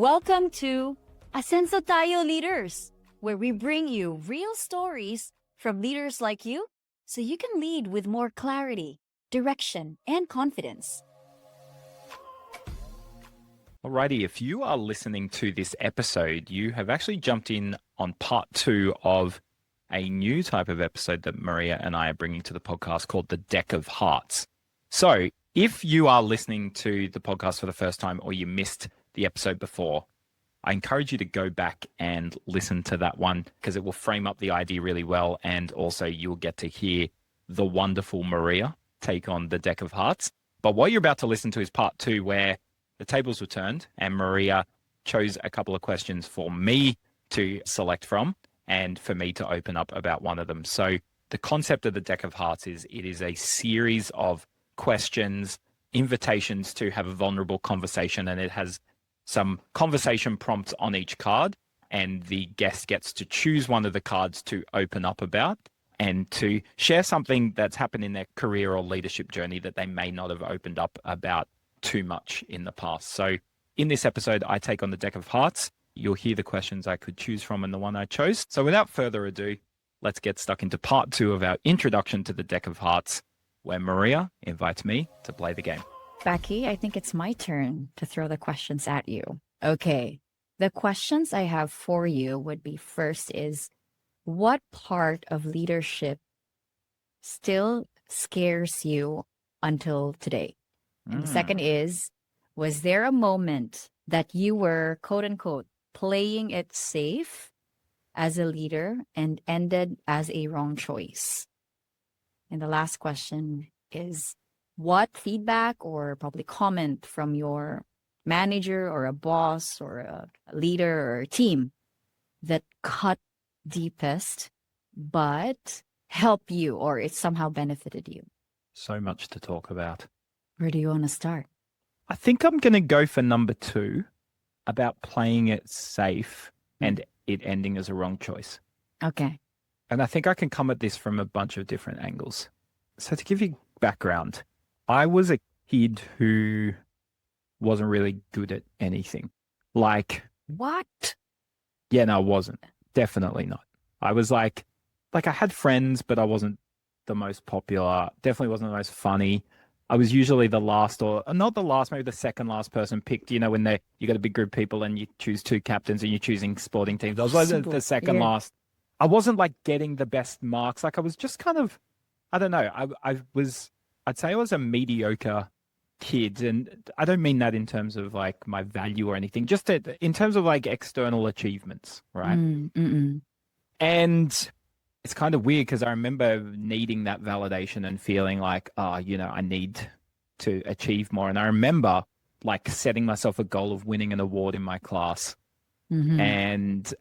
Welcome to Asenso Tayo Leaders, where we bring you real stories from leaders like you so you can lead with more clarity, direction, and confidence. Alrighty, if you are listening to this episode, you have actually jumped in on part 2 of a new type of episode that Maria and I are bringing to the podcast called The Deck of Hearts. So if you are listening to the podcast for the first time or you missed the episode before, I encourage you to go back and listen to that one because it will frame up the idea really well. And also you'll get to hear the wonderful Maria take on the Deck of Hearts. But what you're about to listen to is part 2, where the tables were turned and Maria chose a couple of questions for me to select from and for me to open up about one of them. So the concept of the Deck of Hearts is it is a series of questions, invitations to have a vulnerable conversation, and it has some conversation prompts on each card, and the guest gets to choose one of the cards to open up about and to share something that's happened in their career or leadership journey that they may not have opened up about too much in the past. So in this episode, I take on the Deck of Hearts. You'll hear the questions I could choose from and the one I chose. So without further ado, let's get stuck into part 2 of our introduction to the Deck of Hearts, where Maria invites me to play the game. Becky, I think it's my turn to throw the questions at you. Okay. The questions I have for you would be, first is, what part of leadership still scares you until today? And the second is, was there a moment that you were, quote unquote, playing it safe as a leader and ended as a wrong choice? And the last question is, what feedback or probably comment from your manager or a boss or a leader or a team that cut deepest but helped you, or it somehow benefited you? So much to talk about. Where do you want to start? I think I'm going to go for number 2, about playing it safe and it ending as a wrong choice. Okay. And I think I can come at this from a bunch of different angles. So to give you background, I was a kid who wasn't really good at anything. Like, What? yeah, no, I wasn't. Definitely not. I was like I had friends, but I wasn't the most popular. Definitely wasn't the most funny. I was usually the last, or not the last, maybe the second last person picked. You know, when you got a big group of people and you choose 2 captains and you're choosing sporting teams. I was like the second last. I wasn't like getting the best marks. Like I was just kind of, I don't know. I'd say I was a mediocre kid. And I don't mean that in terms of like my value or anything, just in terms of like external achievements, right? And it's kind of weird because I remember needing that validation and feeling like, I need to achieve more. And I remember like setting myself a goal of winning an award in my class and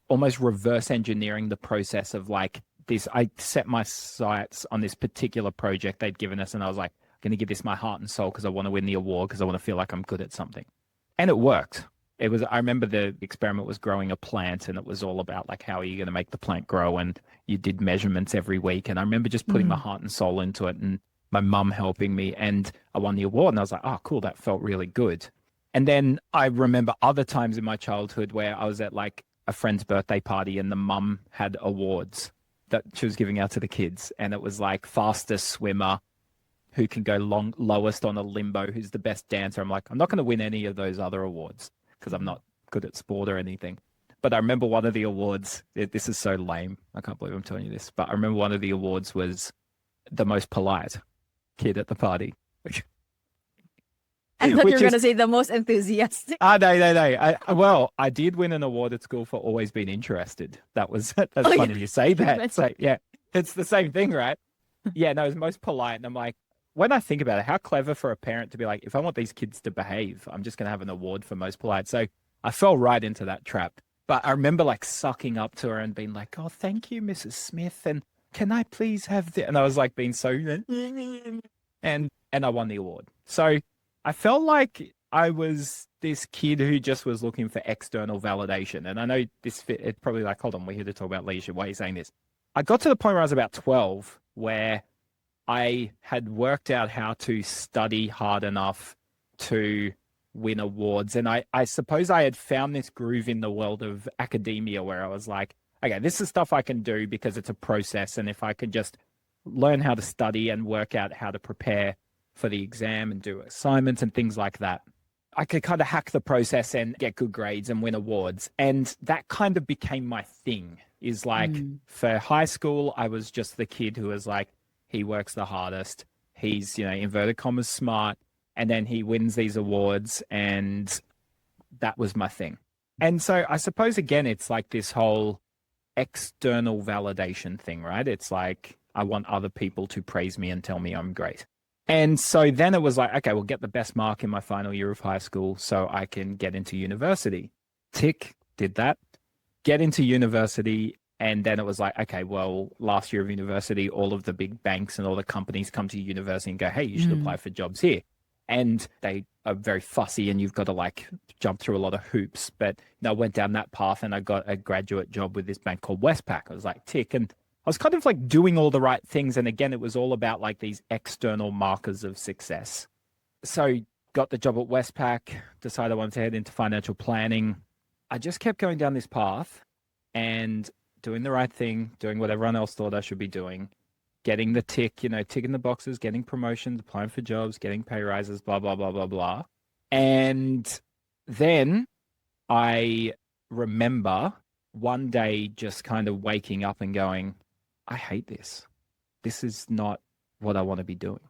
almost reverse engineering the process of like this. I set my sights on this particular project they'd given us, and I was like, I'm going to give this my heart and soul because I want to win the award, because I want to feel like I'm good at something. And it worked. I remember the experiment was growing a plant, and it was all about like, how are you going to make the plant grow? And you did measurements every week. And I remember just putting my heart and soul into it, and my mum helping me, and I won the award. And I was like, oh, cool. That felt really good. And then I remember other times in my childhood where I was at like a friend's birthday party and the mum had awards that she was giving out to the kids. And it was like fastest swimmer, who can go lowest on a limbo, who's the best dancer. I'm like, I'm not going to win any of those other awards because I'm not good at sport or anything. But I remember one of the awards, this is so lame. I can't believe I'm telling you this, but I remember one of the awards was the most polite kid at the party. I thought you were going to say the most enthusiastic. No. I did win an award at school for always being interested. That's funny you say that. It's like, yeah, it's the same thing, right? Yeah, no, it was most polite. And I'm like, when I think about it, how clever for a parent to be like, if I want these kids to behave, I'm just going to have an award for most polite. So I fell right into that trap. But I remember like sucking up to her and being like, oh, thank you, Mrs. Smith. And can I please have this? And I was like being so, and I won the award. So I felt like I was this kid who just was looking for external validation. And I know it's probably like, hold on, we're here to talk about leadership. Why are you saying this? I got to the point where I was about 12 where I had worked out how to study hard enough to win awards. And I suppose I had found this groove in the world of academia where I was like, okay, this is stuff I can do because it's a process. And if I could just learn how to study and work out how to prepare for the exam and do assignments and things like that, I could kind of hack the process and get good grades and win awards. And that kind of became my thing. Is like for high school, I was just the kid who was like, he works the hardest. He's, inverted commas, smart. And then he wins these awards. And that was my thing. And so I suppose, again, it's like this whole external validation thing, right? It's like I want other people to praise me and tell me I'm great. And so then it was like, okay, we'll get the best mark in my final year of high school so I can get into university. Tick, did that. Get into university. And then it was like, okay, well, last year of university, all of the big banks and all the companies come to university and go, hey, you should apply for jobs here. And they are very fussy and you've got to like jump through a lot of hoops. But I went down that path and I got a graduate job with this bank called Westpac. I was like, tick. And I was kind of like doing all the right things. And again, it was all about like these external markers of success. So got the job at Westpac, decided I wanted to head into financial planning. I just kept going down this path and doing the right thing, doing what everyone else thought I should be doing, getting the tick, ticking the boxes, getting promotions, applying for jobs, getting pay rises, blah, blah, blah, blah, blah. And then I remember one day just kind of waking up and going, I hate this. This is not what I want to be doing.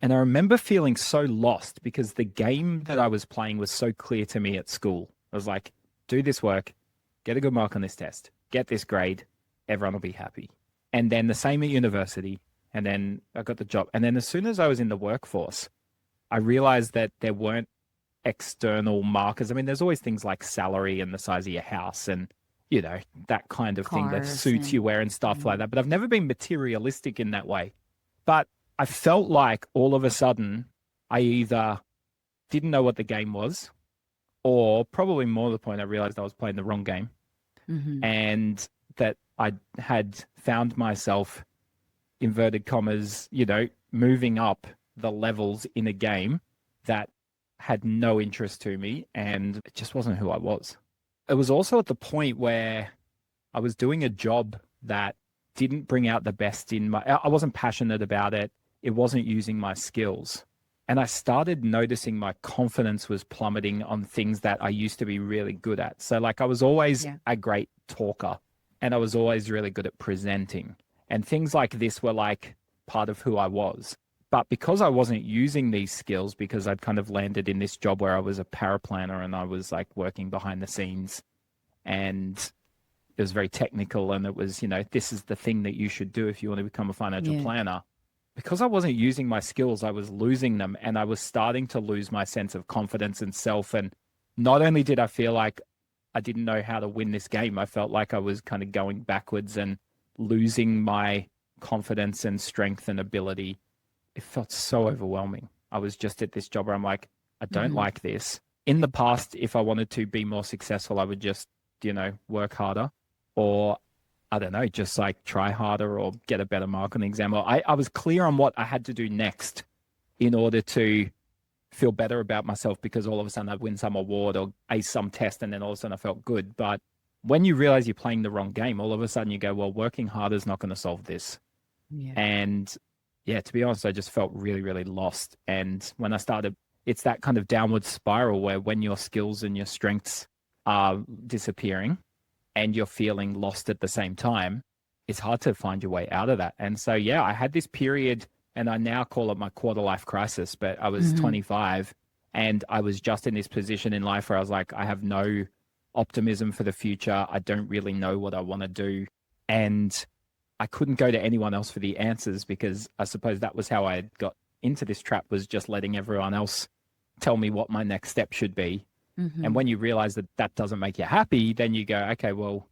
And I remember feeling so lost because the game that I was playing was so clear to me at school. I was like, do this work, get a good mark on this test, get this grade, everyone will be happy. And then the same at university. And then I got the job. And then as soon as I was in the workforce, I realized that there weren't external markers. I mean, there's always things like salary and the size of your house and, that kind of thing, the suits you wear and stuff like that. But I've never been materialistic in that way. But I felt like all of a sudden I either didn't know what the game was, or probably more to the point, I realized I was playing the wrong game. And that I had found myself, inverted commas, moving up the levels in a game that had no interest to me, and it just wasn't who I was. It was also at the point where I was doing a job that didn't bring out the best in I wasn't passionate about it. It wasn't using my skills. And I started noticing my confidence was plummeting on things that I used to be really good at. So like I was always a great talker and I was always really good at presenting. And things like this were like part of who I was. But because I wasn't using these skills, because I'd kind of landed in this job where I was a paraplanner and I was like working behind the scenes and it was very technical and it was, this is the thing that you should do if you want to become a financial planner. Because I wasn't using my skills, I was losing them and I was starting to lose my sense of confidence and self. And not only did I feel like I didn't know how to win this game, I felt like I was kind of going backwards and losing my confidence and strength and ability. It felt so overwhelming. I was just at this job where I'm like, I don't like this. In the past, if I wanted to be more successful, I would just, work harder or I don't know, just like try harder or get a better mark on the exam. Or I was clear on what I had to do next in order to feel better about myself because all of a sudden I'd win some award or ace some test and then all of a sudden I felt good. But when you realize you're playing the wrong game, all of a sudden you go, well, working harder is not going to solve this. And to be honest, I just felt really, really lost. And when I started, it's that kind of downward spiral where when your skills and your strengths are disappearing and you're feeling lost at the same time, it's hard to find your way out of that. And so, I had this period and I now call it my quarter life crisis, but I was 25 and I was just in this position in life where I was like, I have no optimism for the future. I don't really know what I want to do. And I couldn't go to anyone else for the answers because I suppose that was how I got into this trap, was just letting everyone else tell me what my next step should be. And when you realize that that doesn't make you happy, then you go, okay, well,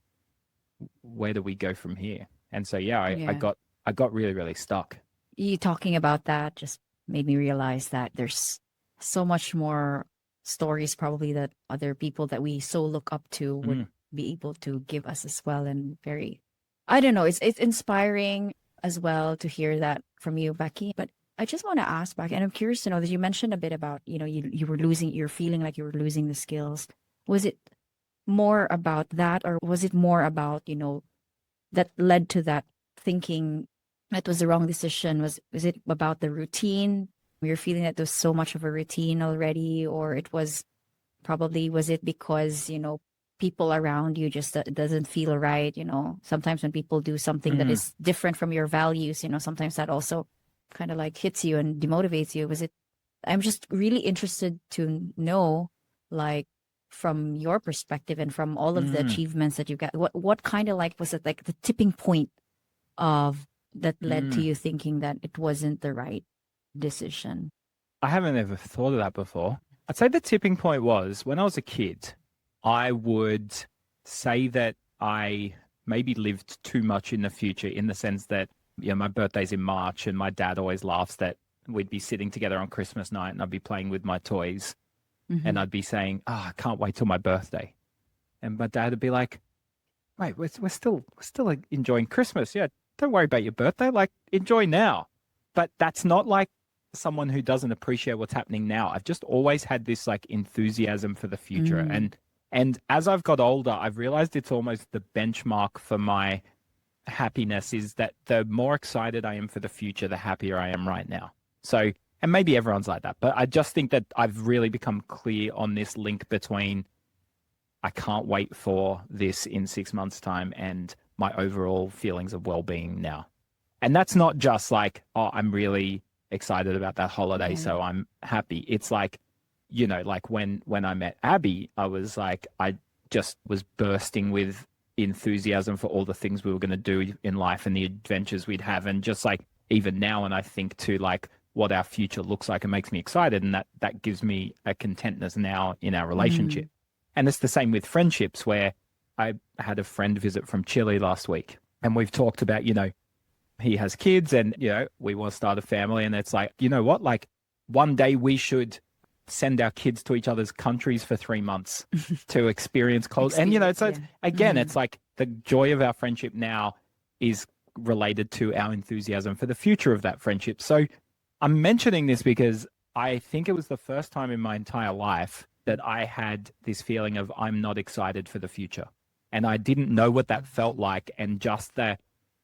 where do we go from here? And so, I got really, really stuck. You talking about that just made me realize that there's so much more stories probably that other people that we so look up to would be able to give us as well. And very, I don't know, it's inspiring as well to hear that from you, Becky. But I just want to ask back, and I'm curious to know that you mentioned a bit about, you were losing, you're feeling like you were losing the skills. Was it more about that, or was it more about, that led to that thinking that was the wrong decision? Was it about the routine? You're feeling that there's so much of a routine already, or was it because, people around you just doesn't feel right, sometimes when people do something that Mm, is different from your values, sometimes that also kind of like hits you and demotivates you. I'm just really interested to know, like, from your perspective and from all of the mm, achievements that you got, what kind of, like, was it like the tipping point of that led to mm. you thinking that it wasn't the right decision? I haven't ever thought of that before. I'd say the tipping point was when I was a kid, I would say that I maybe lived too much in the future in the sense that, my birthday's in March and my dad always laughs that we'd be sitting together on Christmas night and I'd be playing with my toys Mm-hmm. and I'd be saying, oh, I can't wait till my birthday. And my dad would be like, mate, we're still like, enjoying Christmas. Yeah, don't worry about your birthday. Like, enjoy now. But that's not like someone who doesn't appreciate what's happening now. I've just always had this like enthusiasm for the future. Mm. And as I've got older, I've realized it's almost the benchmark for my happiness is that the more excited I am for the future, the happier I am right now. So, and maybe everyone's like that, but I just think that I've really become clear on this link between I can't wait for this in 6 months' time and my overall feelings of well-being now. And that's not just like, oh, I'm really excited about that holiday, Yeah. so I'm happy. It's like, like when I met Abby, I was like, I just was bursting with enthusiasm for all the things we were going to do in life and the adventures we'd have. And just like even now, when I think to like what our future looks like, it makes me excited. And that gives me a contentness now in our Mm. relationship. And it's the same with friendships where I had a friend visit from Chile last week and we've talked about, he has kids and, we want to start a family. And it's like, you know what? Like one day we should send our kids to each other's countries for 3 months to experience cold. And, Experience, so yeah. it's, again, Mm. it's like the joy of our friendship now is related to our enthusiasm for the future of that friendship. So I'm mentioning this because I think it was the first time in my entire life that I had this feeling of I'm not excited for the future. And I didn't know what that felt like. And just that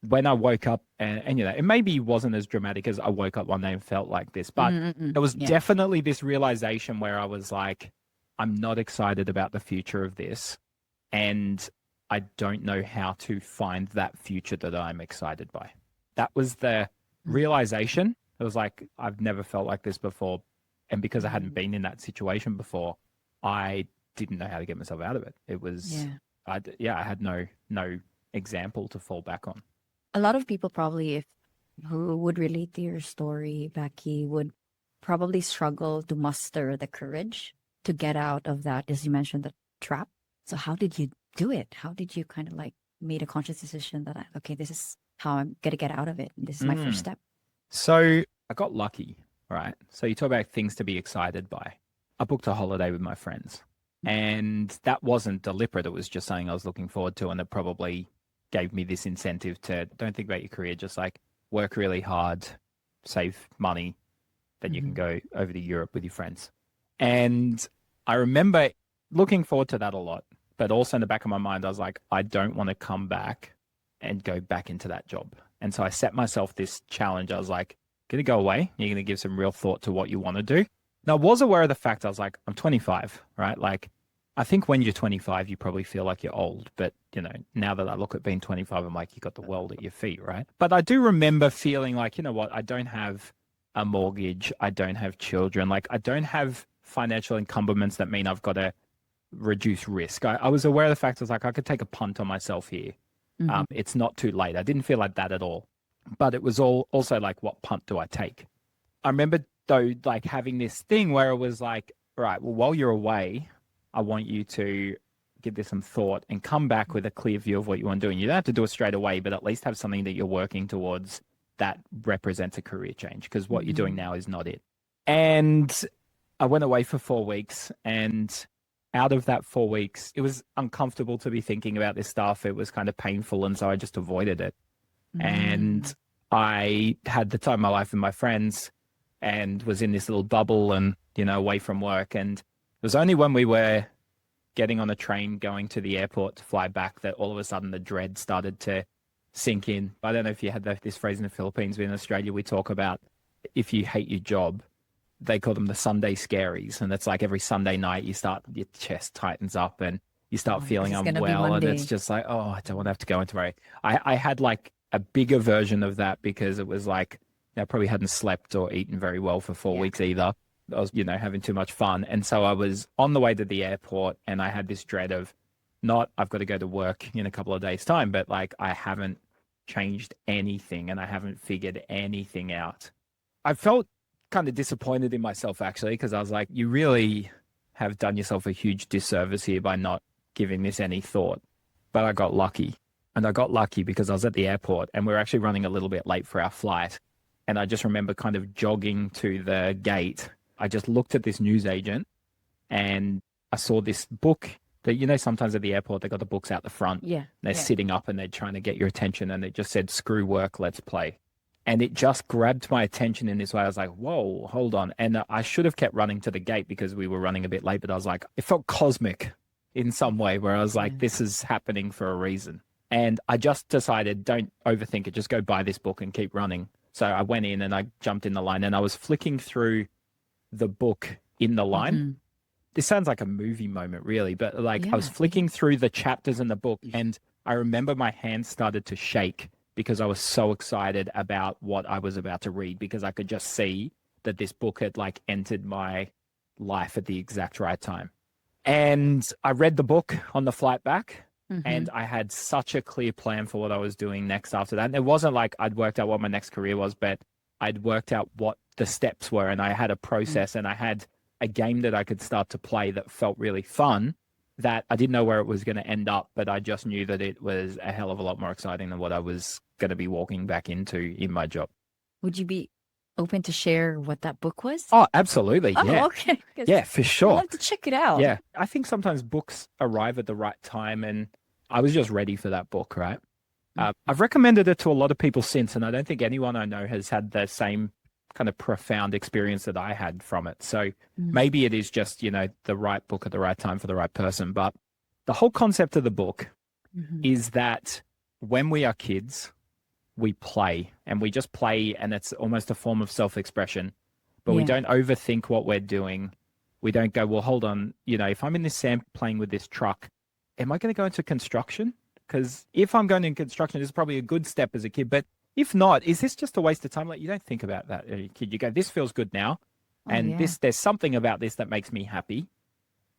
when I woke up and it maybe wasn't as dramatic as I woke up one day and felt like this, but Mm-mm. it was Yeah. definitely this realization where I was like, I'm not excited about the future of this. And I don't know how to find that future that I'm excited by. That was the realization. It was like, I've never felt like this before. And because I hadn't Mm. been in that situation before, I didn't know how to get myself out of it. It was, Yeah. I had no example to fall back on. A lot of people probably, if who would relate to your story, Becky, would probably struggle to muster the courage to get out of that, as you mentioned, the trap. So how did you do it? How did you kind of like made a conscious decision that okay, this is how I'm gonna get out of it. This is my first Mm. step. So I got lucky, right? So you talk about things to be excited by. I booked a holiday with my friends, and that wasn't deliberate. It was just something I was looking forward to, and it probably gave me this incentive to don't think about your career, just like work really hard, save money, then you can Mm-hmm. go over to Europe with your friends. And I remember looking forward to that a lot, but also in the back of my mind, I was like, I don't want to come back and go back into that job. And so I set myself this challenge. I was like, going to go away. You're going to give some real thought to what you want to do. Now, I was aware of the fact I was like, I'm 25, right? Like, I think when you're 25, you probably feel like you're old. But, now that I look at being 25, I'm like, you got the world at your feet, right? But I do remember feeling like, you know what? I don't have a mortgage. I don't have children. Like, I don't have financial encumbrance that mean I've got to reduce risk. I was aware of the fact I was like, I could take a punt on myself here. Mm-hmm. It's not too late. I didn't feel like that at all. But it was all also like, what punt do I take? I remember though, like having this thing where it was like, right, well, while you're away, I want you to give this some thought and come back with a clear view of what you want to do. And you don't have to do it straight away, but at least have something that you're working towards that represents a career change because what you're doing Mm-hmm. now is not it. And I went away for 4 weeks, and out of that 4 weeks, it was uncomfortable to be thinking about this stuff. It was kind of painful. And so I just avoided it. Mm-hmm. And I had the time of my life with my friends. and was in this little bubble and, away from work. And it was only when we were getting on a train going to the airport to fly back that all of a sudden the dread started to sink in. I don't know if you had this phrase in the Philippines, but in Australia, we talk about if you hate your job, they call them the Sunday scaries. And that's like every Sunday night your chest tightens up and you start feeling unwell. And it's just like, oh, I don't want to have to go in tomorrow. I had like a bigger version of that because it was like, I probably hadn't slept or eaten very well for 4 weeks either. I was, having too much fun. And so I was on the way to the airport and I had this dread of not, I've got to go to work in a couple of days' time, but like I haven't changed anything and I haven't figured anything out. I felt kind of disappointed in myself actually, because I was like, you really have done yourself a huge disservice here by not giving this any thought. But I got lucky. And I got lucky because I was at the airport and we were actually running a little bit late for our flight. And I just remember kind of jogging to the gate. I just looked at this newsagent and I saw this book that, sometimes at the airport, they got the books out the front. Yeah. They're sitting up and they're trying to get your attention. And it just said, screw work, let's play. And it just grabbed my attention in this way. I was like, whoa, hold on. And I should have kept running to the gate because we were running a bit late. But I was like, it felt cosmic in some way where I was like, this is happening for a reason. And I just decided, don't overthink it. Just go buy this book and keep running. So I went in and I jumped in the line and I was flicking through the book in the line. Mm-hmm. This sounds like a movie moment, really, but like I was flicking through the chapters in the book and I remember my hands started to shake because I was so excited about what I was about to read because I could just see that this book had like entered my life at the exact right time. And I read the book on the flight back. Mm-hmm. And I had such a clear plan for what I was doing next after that. And it wasn't like I'd worked out what my next career was, but I'd worked out what the steps were and I had a process and I had a game that I could start to play that felt really fun that I didn't know where it was going to end up, but I just knew that it was a hell of a lot more exciting than what I was going to be walking back into in my job. Would you be open to share what that book was? Oh, absolutely. Oh, yeah. Okay. Yeah, for sure. I'd love to check it out. Yeah. I think sometimes books arrive at the right time and I was just ready for that book, right? I've recommended it to a lot of people since, and I don't think anyone I know has had the same kind of profound experience that I had from it. So maybe it is just, the right book at the right time for the right person. But the whole concept of the book is that when we are kids, we play and we just play and it's almost a form of self-expression, but we don't overthink what we're doing. We don't go, well, hold on, if I'm in this sand playing with this truck, am I going to go into construction? Because if I'm going in construction, this is probably a good step as a kid. But if not, is this just a waste of time? Like you don't think about that as a kid. You go, this feels good now. And there's something about this that makes me happy.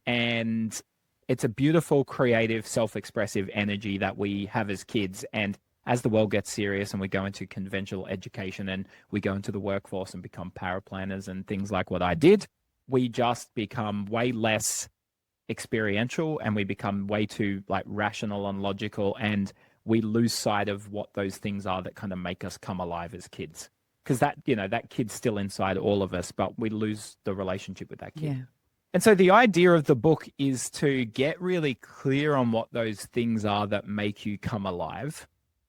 And it's a beautiful, creative, self-expressive energy that we have as kids. And as the world gets serious and we go into conventional education and we go into the workforce and become paraplanners and things like what I did, we just become way less experiential and we become way too like rational and logical and we lose sight of what those things are that kind of make us come alive as kids because that kid's still inside all of us but we lose the relationship with that kid. And so the idea of the book is to get really clear on what those things are that make you come alive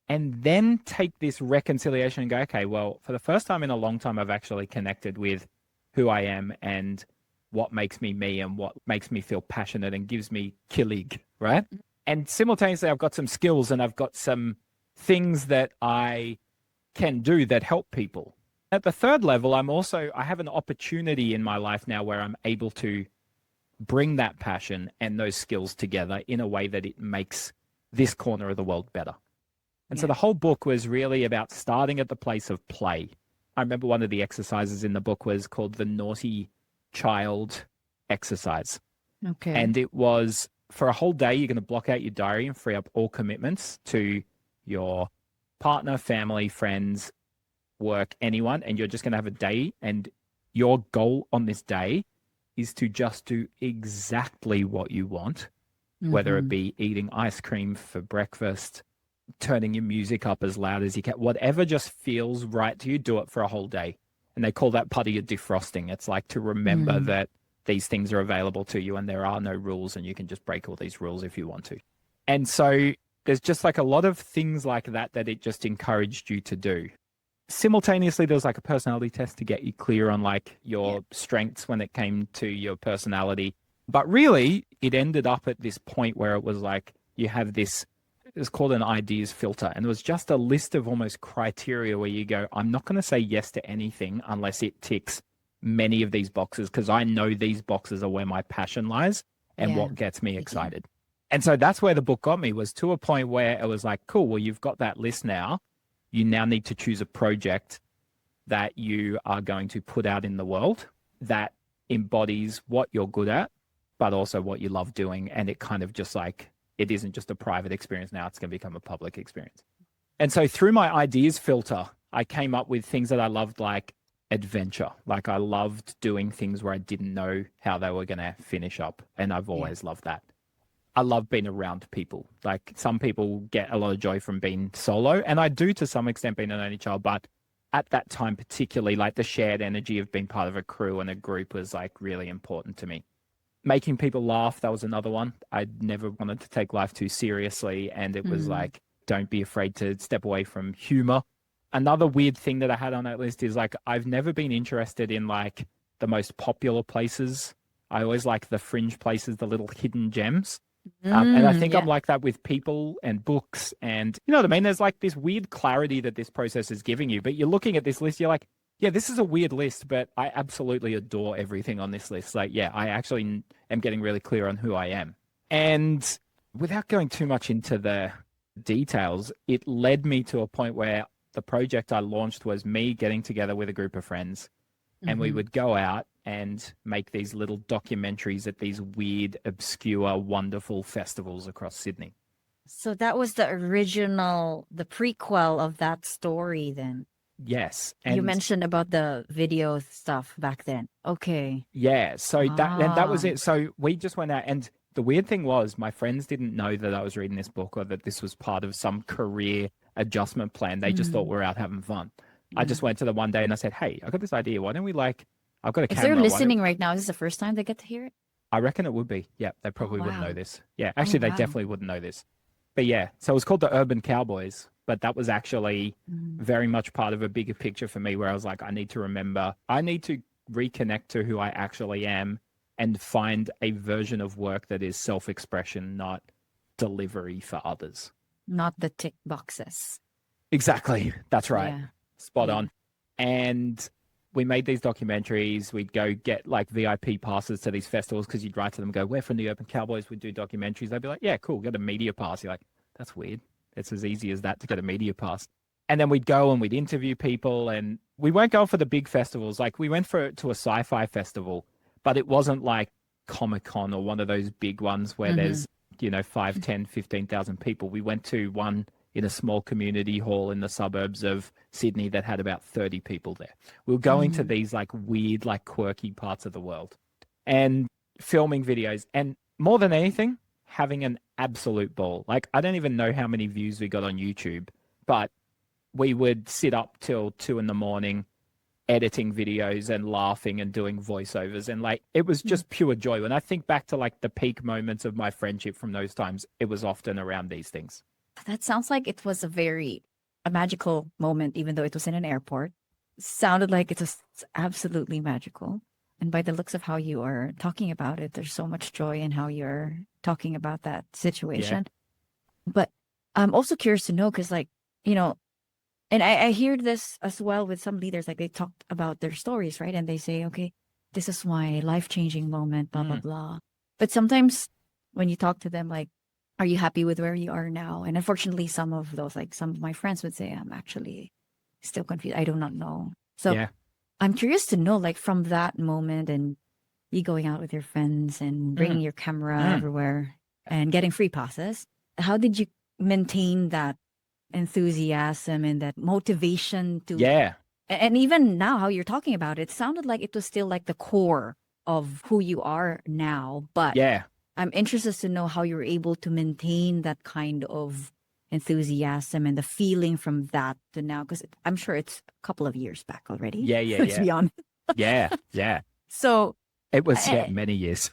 and then take this reconciliation and go, okay, well, for the first time in a long time I've actually connected with who I am and what makes me me and what makes me feel passionate and gives me killig, right? And simultaneously, I've got some skills and I've got some things that I can do that help people. At the third level, I have an opportunity in my life now where I'm able to bring that passion and those skills together in a way that it makes this corner of the world better. And so the whole book was really about starting at the place of play. I remember one of the exercises in the book was called the naughty child exercise. Okay. And it was for a whole day, you're going to block out your diary and free up all commitments to your partner, family, friends, work, anyone. And you're just going to have a day. And your goal on this day is to just do exactly what you want, whether it be eating ice cream for breakfast, turning your music up as loud as you can, whatever just feels right to you, do it for a whole day. And they call that part of your defrosting. It's like to remember that these things are available to you and there are no rules and you can just break all these rules if you want to. And so there's just like a lot of things like that it just encouraged you to do. simultaneously there was like a personality test to get you clear on like Yeah. your strengths when it came to your personality. But really, it ended up at this point where it was like you have this, it's called an ideas filter. And it was just a list of almost criteria where you go, I'm not going to say yes to anything unless it ticks many of these boxes, because I know these boxes are where my passion lies and Yeah. what gets me Yeah. excited. And so that's where the book got me, was to a point where it was like, cool, well, you've got that list now. You now need to choose a project that you are going to put out in the world that embodies what you're good at, but also what you love doing. And it kind of just like, it isn't just a private experience now, it's going to become a public experience. And so through my ideas filter, I came up with things that I loved, like adventure. Like I loved doing things where I didn't know how they were going to finish up. And I've always loved that. I love being around people. Like some people get a lot of joy from being solo, and I do to some extent being an only child, but at that time particularly, like the shared energy of being part of a crew and a group was like really important to me. Making people laugh, that was another one. I never wanted to take life too seriously, and it was like, don't be afraid to step away from humor. Another weird thing that I had on that list is like, I've never been interested in like the most popular places. I always like the fringe places, the little hidden gems. And I think I'm like that with people and books, and you know what I mean? There's like this weird clarity that this process is giving you, but you're looking at this list, you're like, yeah, this is a weird list, but I absolutely adore everything on this list. Like, yeah, I actually am getting really clear on who I am. And without going too much into the details, it led me to a point where the project I launched was me getting together with a group of friends, and we would go out and make these little documentaries at these weird, obscure, wonderful festivals across Sydney. So that was the original, the prequel of that story then. Yes. You And mentioned about the video stuff back then. Okay. yeah, so that was Ah. it. So we just went out, and the weird thing was my friends didn't know that I was reading this book or that this was part of some career adjustment plan. They just thought we're out having fun. I just went to them one day and I said, hey, I got this idea. Why don't we like, I've got a If camera. they're Why don't listening right now, is this the first time they get to hear it? I reckon it would be. Yeah, they probably wouldn't know wow. this. Yeah, actually, they wow. definitely wouldn't know this. But yeah, so it was called the Urban Cowboys, but that was actually very much part of a bigger picture for me where I was like, I need to remember, I need to reconnect to who I actually am and find a version of work that is self-expression, not delivery for others. Not the tick boxes. Exactly. That's right. Yeah. Spot Yeah. on. And we made these documentaries. We'd go get like VIP passes to these festivals because you'd write to them, go, we're from the Urban Cowboys. We'd do documentaries. They'd be like, yeah, cool. Get a media pass. You're like, that's weird. It's as easy as that to get a media pass. And then we'd go and we'd interview people, and we weren't going for the big festivals. Like we went to a sci-fi festival, but it wasn't like Comic-Con or one of those big ones where there's, 5, 10, 15,000 people. We went to one in a small community hall in the suburbs of Sydney that had about 30 people there. We were going to these like weird, like quirky parts of the world and filming videos. And more than anything, having an absolute ball. Like I don't even know how many views we got on YouTube, but we would sit up till 2 a.m, editing videos and laughing and doing voiceovers. And like, it was just pure joy. When I think back to like the peak moments of my friendship from those times, it was often around these things. That sounds like it was a magical moment, even though it was in an airport. Sounded like it was absolutely magical. And by the looks of how you are talking about it, there's so much joy in how you're talking about that situation. But I'm also curious to know, because like, and I hear this as well with some leaders, like they talked about their stories, right? And they say, okay, this is my life-changing moment, blah, blah, blah. But sometimes when you talk to them, like, are you happy with where you are now? And unfortunately, some of my friends would say, I'm actually still confused. I do not know. So I'm curious to know, like, from that moment and you going out with your friends and bringing your camera everywhere and getting free passes, how did you maintain that enthusiasm and that motivation to and even now how you're talking about it sounded like it was still like the core of who you are now, but I'm interested to know how you're able to maintain that kind of enthusiasm and the feeling from that to now, because I'm sure it's a couple of years back already. Let's be honest. So it was many years.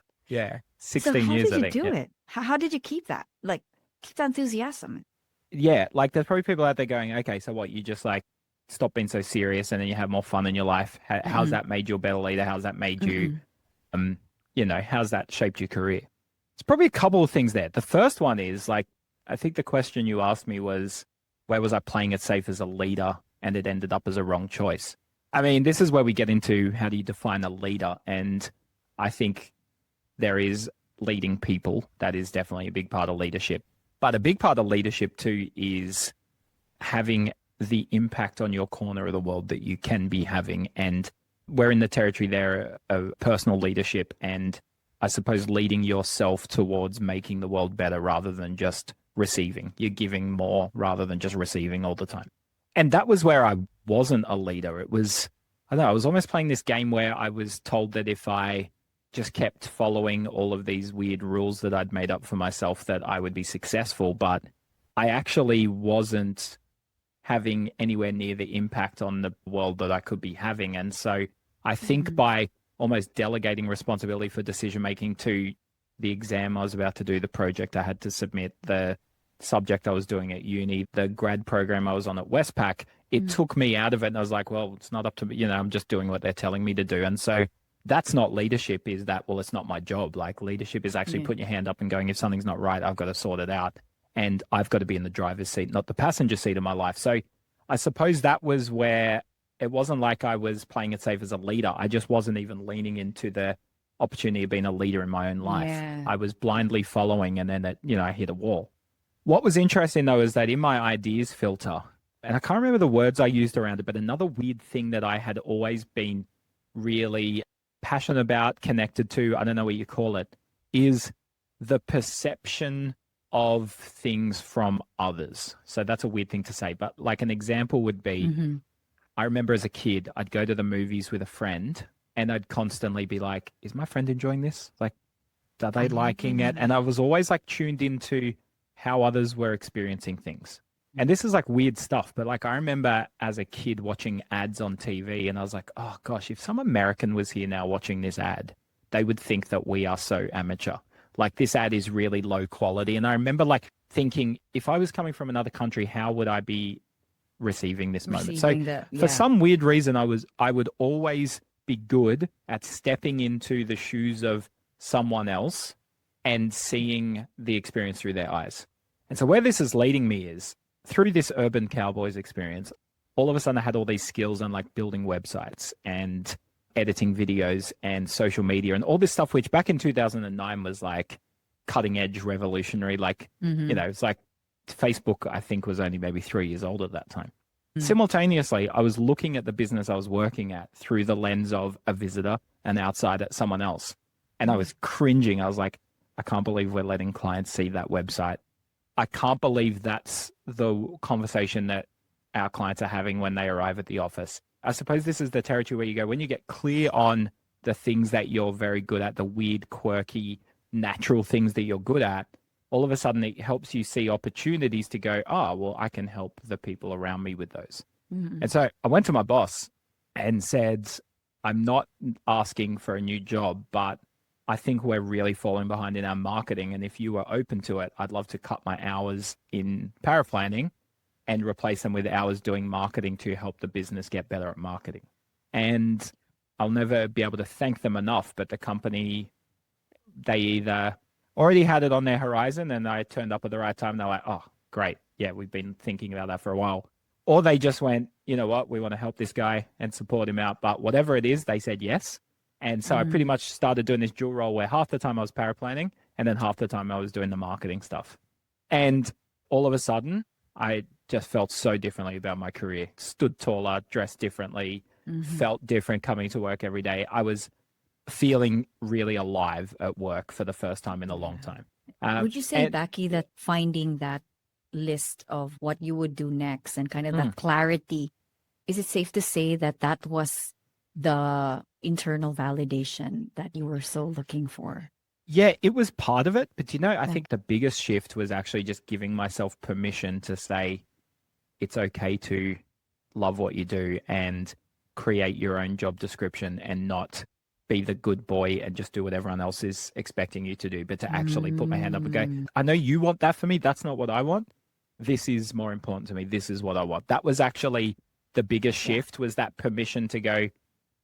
16 so years. How did I you think. do it? How did you keep that? Like keep that enthusiasm? Like there's probably people out there going, okay, so what, you just like stop being so serious and then you have more fun in your life? How's that made you a better leader? How's that made you, how's that shaped your career? It's probably a couple of things there. The first one is like, I think the question you asked me was, where was I playing it safe as a leader and it ended up as a wrong choice? I mean, this is where we get into how do you define a leader? And I think there is leading people. That is definitely a big part of leadership. But a big part of leadership too is having the impact on your corner of the world that you can be having. And we're in the territory there of personal leadership and I suppose leading yourself towards making the world better rather than just receiving. You're giving more rather than just receiving all the time. And that was where I wasn't a leader. It was, I don't know, I was almost playing this game where I was told that if I just kept following all of these weird rules that I'd made up for myself, that I would be successful. But I actually wasn't having anywhere near the impact on the world that I could be having. And so I think by almost delegating responsibility for decision making to the exam I was about to do, the project I had to submit, the subject I was doing at uni, the grad program I was on at Westpac, it took me out of it. And I was like, well, it's not up to me. I'm just doing what they're telling me to do. And so that's not leadership, is that, well, it's not my job. Like leadership is actually putting your hand up and going, if something's not right, I've got to sort it out. And I've got to be in the driver's seat, not the passenger seat of my life. So I suppose that was where it wasn't like I was playing it safe as a leader. I just wasn't even leaning into the opportunity of being a leader in my own life. Yeah. I was blindly following, and then I hit a wall. What was interesting though is that in my ideas filter, and I can't remember the words I used around it, but another weird thing that I had always been really passionate about, connected to, I don't know what you call it, is the perception of things from others. So that's a weird thing to say, but like an example would be, I remember as a kid, I'd go to the movies with a friend and I'd constantly be like, is my friend enjoying this? Like, are they liking it? And I was always like tuned into how others were experiencing things. And this is like weird stuff, but like I remember as a kid watching ads on TV and I was like, oh gosh, if some American was here now watching this ad, they would think that we are so amateur. Like this ad is really low quality. And I remember like thinking, if I was coming from another country, how would I be receiving this moment? So for some weird reason, I would always be good at stepping into the shoes of someone else and seeing the experience through their eyes. And so where this is leading me is through this Urban Cowboys experience, all of a sudden I had all these skills on like building websites and editing videos and social media and all this stuff, which back in 2009 was like cutting edge, revolutionary. Like, it's like Facebook, I think, was only maybe 3 years old at that time. Simultaneously, I was looking at the business I was working at through the lens of a visitor, an outsider, someone else. And I was cringing. I was like, I can't believe we're letting clients see that website. I can't believe that's the conversation that our clients are having when they arrive at the office. I suppose this is the territory where you go, when you get clear on the things that you're very good at, the weird, quirky, natural things that you're good at, all of a sudden it helps you see opportunities to go, oh, well, I can help the people around me with those. And so I went to my boss and said, I'm not asking for a new job, but I think we're really falling behind in our marketing. And if you are open to it, I'd love to cut my hours in paraplanning and replace them with hours doing marketing to help the business get better at marketing. And I'll never be able to thank them enough, but the company, they either already had it on their horizon and I turned up at the right time. They're like, oh, great. Yeah, we've been thinking about that for a while. Or they just went, you know what, we want to help this guy and support him out. But whatever it is, they said yes. And so I pretty much started doing this dual role where half the time I was paraplanning and then half the time I was doing the marketing stuff. And all of a sudden, I just felt so differently about my career. Stood taller, dressed differently, felt different coming to work every day. I was feeling really alive at work for the first time in a long time. Would you say, Becky, that finding that list of what you would do next and kind of that clarity, is it safe to say that that was the internal validation that you were so looking for? Yeah, it was part of it. But, I think the biggest shift was actually just giving myself permission to say it's okay to love what you do and create your own job description and not be the good boy and just do what everyone else is expecting you to do, but to actually put my hand up and go, I know you want that for me. That's not what I want. This is more important to me. This is what I want. That was actually the biggest shift was that permission to go,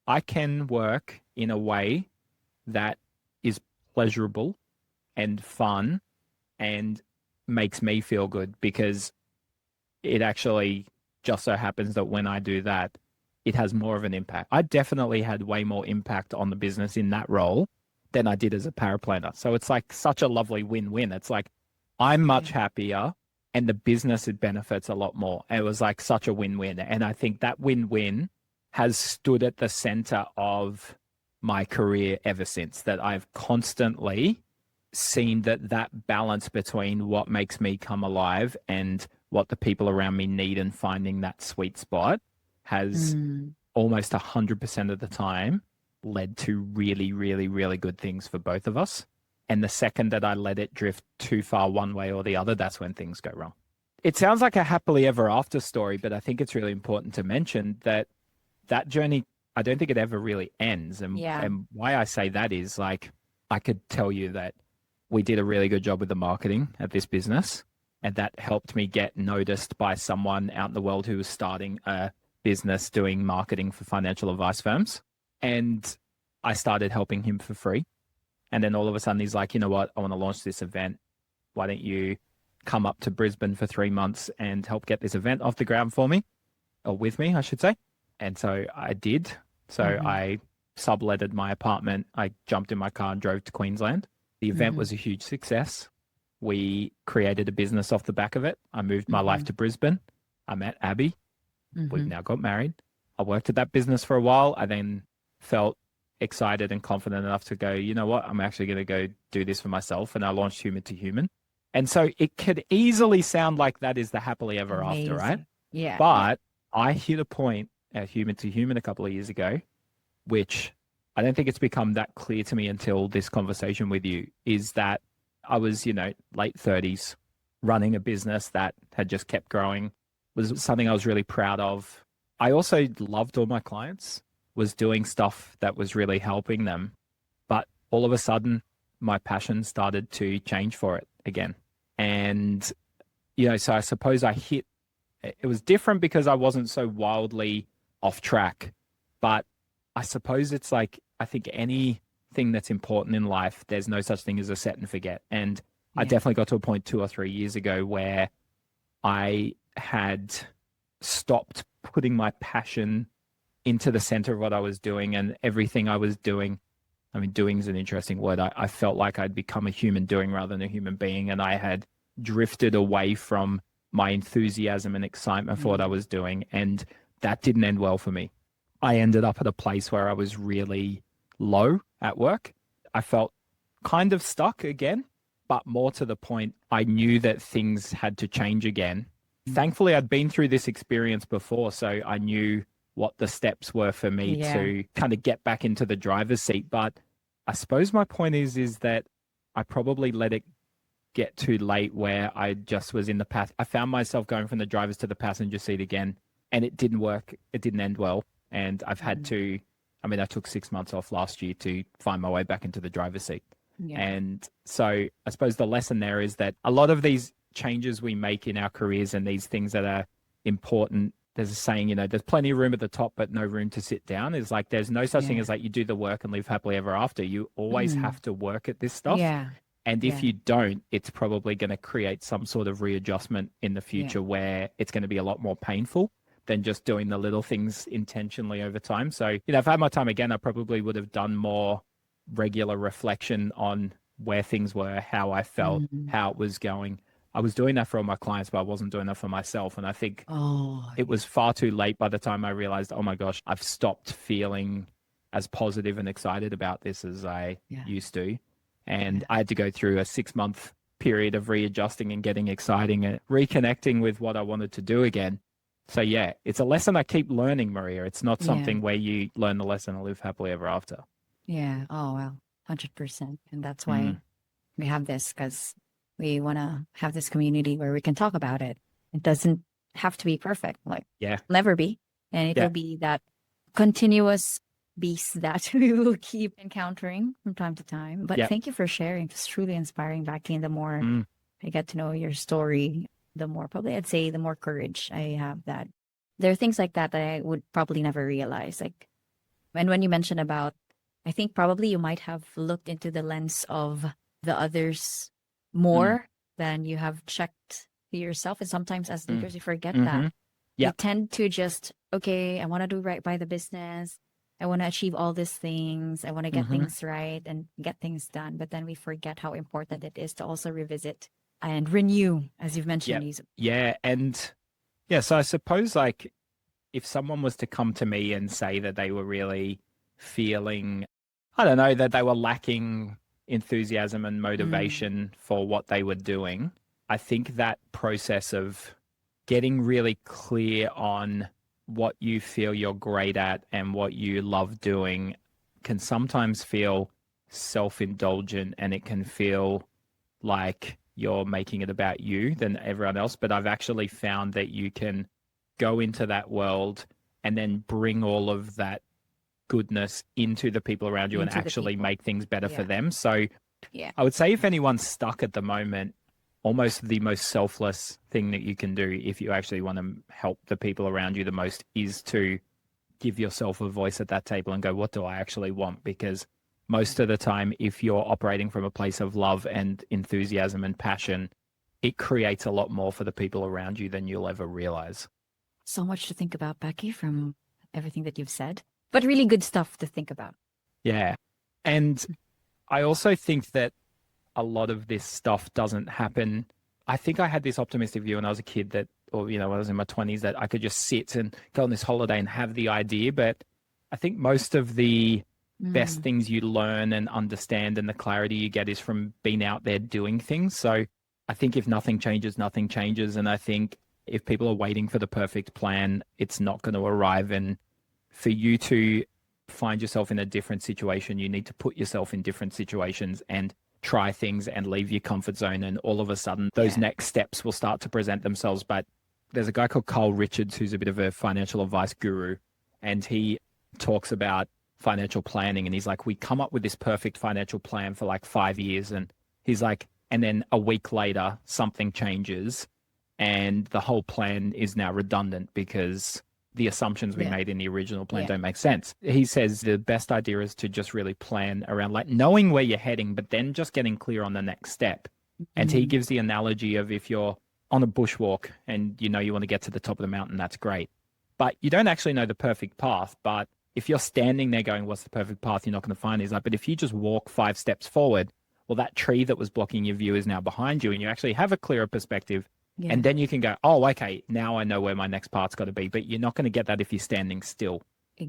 I can work in a way that is pleasurable and fun and makes me feel good, because it actually just so happens that when I do that, it has more of an impact. I definitely had way more impact on the business in that role than I did as a paraplanner. So it's like such a lovely win-win. It's like I'm much happier and the business, it benefits a lot more. It was like such a win-win. And I think that win-win has stood at the center of my career ever since, that I've constantly seen that balance between what makes me come alive and what the people around me need, and finding that sweet spot has almost 100% of the time led to really, really, really good things for both of us. And the second that I let it drift too far one way or the other, that's when things go wrong. It sounds like a happily ever after story, but I think it's really important to mention that that journey, I don't think it ever really ends. And why I say that is, like, I could tell you that we did a really good job with the marketing at this business, and that helped me get noticed by someone out in the world who was starting a business doing marketing for financial advice firms. And I started helping him for free. And then all of a sudden he's like, you know what, I want to launch this event. Why don't you come up to Brisbane for 3 months and help get this event off the ground for me, or with me, I should say. And so I did. So I subletted my apartment. I jumped in my car and drove to Queensland. The event was a huge success. We created a business off the back of it. I moved my life to Brisbane. I met Abby. We've now got married. I worked at that business for a while. I then felt excited and confident enough to go, you know what, I'm actually going to go do this for myself. And I launched Human to Human. And so it could easily sound like that is the happily ever after, right? Yeah. But I hit a point at Human to Human a couple of years ago, which I don't think it's become that clear to me until this conversation with you, is that I was, late 30s, running a business that had just kept growing, was something I was really proud of. I also loved all my clients, was doing stuff that was really helping them. But all of a sudden, my passion started to change for it again. And, so I suppose it was different because I wasn't so wildly off track. But I suppose it's like, I think anything that's important in life, there's no such thing as a set and forget. And I definitely got to a point 2 or 3 years ago where I had stopped putting my passion into the center of what I was doing, and everything I was doing. I mean, doing is an interesting word. I felt like I'd become a human doing rather than a human being. And I had drifted away from my enthusiasm and excitement for what I was doing. And that didn't end well for me. I ended up at a place where I was really low at work. I felt kind of stuck again, but more to the point, I knew that things had to change again. Thankfully, I'd been through this experience before, so I knew what the steps were for me to kind of get back into the driver's seat. But I suppose my point is that I probably let it get too late where I just was in the path. I found myself going from the driver's to the passenger seat again, and it didn't work. It didn't end well. And I've had to, I took 6 months off last year to find my way back into the driver's seat. Yeah. And so I suppose the lesson there is that a lot of these changes we make in our careers and these things that are important, there's a saying, there's plenty of room at the top, but no room to sit down. Is like, there's no such thing as like you do the work and live happily ever after. You always have to work at this stuff. Yeah. And if you don't, it's probably going to create some sort of readjustment in the future where it's going to be a lot more painful than just doing the little things intentionally over time. So, if I had my time again, I probably would have done more regular reflection on where things were, how I felt, how it was going. I was doing that for all my clients, but I wasn't doing that for myself. And I think it was far too late by the time I realized, oh my gosh, I've stopped feeling as positive and excited about this as I used to. And I had to go through a 6-month period of readjusting and getting exciting and reconnecting with what I wanted to do again. So it's a lesson I keep learning, Maria. It's not something where you learn the lesson and live happily ever after. Yeah. Oh, well, 100%. And that's why we have this, because we want to have this community where we can talk about it. It doesn't have to be perfect. Never be. And it will be that continuous beast that we will keep encountering from time to time. But thank you for sharing. It's truly inspiring, Becky. The more I get to know your story, the more, probably I'd say, the more courage I have that There are things like that that I would probably never realize. Like, and when you mention about, I think probably you might have looked into the lens of the others Mm, more than you have checked yourself. And sometimes as mm, leaders, we forget that. mm-hmm. We Yep. tend to just, okay, I want to do right by the business. I want to achieve all these things. I want to get Mm-hmm. things right and get things done. But then we forget how important it is to also revisit and renew, as you've mentioned. Yep. Yeah. And yeah, so I suppose like if someone was to come to me and say that they were really feeling, I don't know, that they were lacking enthusiasm and Mm, motivation for what they were doing, I think that process of getting really clear on what you feel you're great at and what you love doing can sometimes feel self-indulgent, and it can feel like you're making it about you than everyone else. But I've actually found that you can go into that world and then bring all of that goodness into the people around you and into the actually people. make things better for Yeah. them. So Yeah. I would say if anyone's stuck at the moment, almost the most selfless thing that you can do if you actually want to help the people around you the most is to give yourself a voice at that table and go, what do I actually want? Because most of the time, if you're operating from a place of love and enthusiasm and passion, it creates a lot more for the people around you than you'll ever realize. So much to think about, Becky, from everything that you've said, but really good stuff to think about. Yeah. And I also think that a lot of this stuff doesn't happen. I think I had this optimistic view when I was a kid that, or, when I was in my 20s, that I could just sit and go on this holiday and have the idea. But I think most of the best Mm, things you learn and understand and the clarity you get is from being out there doing things. So I think if nothing changes, nothing changes. And I think if people are waiting for the perfect plan, it's not going to arrive. And for you to find yourself in a different situation, you need to put yourself in different situations and try things and leave your comfort zone. And all of a sudden, those yeah. next steps will start to present themselves. But there's a guy called Carl Richards who's a bit of a financial advice guru, and he talks about financial planning. And he's like, we come up with this perfect financial plan for like 5 years. And he's like, and then a week later, something changes and the whole plan is now redundant because the assumptions we Yeah. made in the original plan Yeah. don't make sense. He says the best idea is to just really plan around like knowing where you're heading, but then just getting clear on the next step. And he Mm, gives the analogy of if you're on a bushwalk and you want to get to the top of the mountain, that's great. But you don't actually know the perfect path. But if you're standing there going, what's the perfect path? You're not going to find it. He's like, but if you just walk 5 steps forward, well, that tree that was blocking your view is now behind you and you actually have a clearer perspective. yeah. And then you can go, oh, okay, now I know where my next part's got to be. But you're not going to get that if you're standing still.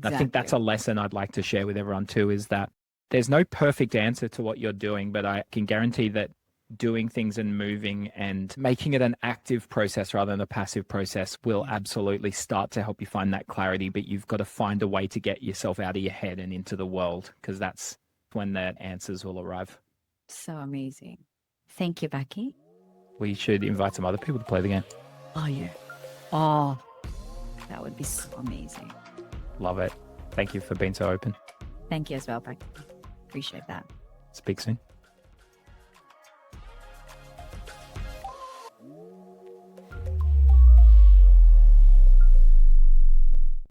I think that's Exactly. a lesson I'd like to share with everyone too, is that there's no perfect answer to what you're doing, but I can guarantee that doing things and moving and making it an active process rather than a passive process will Yeah. absolutely start to help you find that clarity. But you've got to find a way to get yourself out of your head and into the world, because that's when the answers will arrive. So amazing. Thank you, Becky. We should invite some other people to play the game. Oh, yeah. Oh, that would be so amazing. Love it. Thank you for being so open. Thank you as well, Becky. Appreciate that. Speak soon.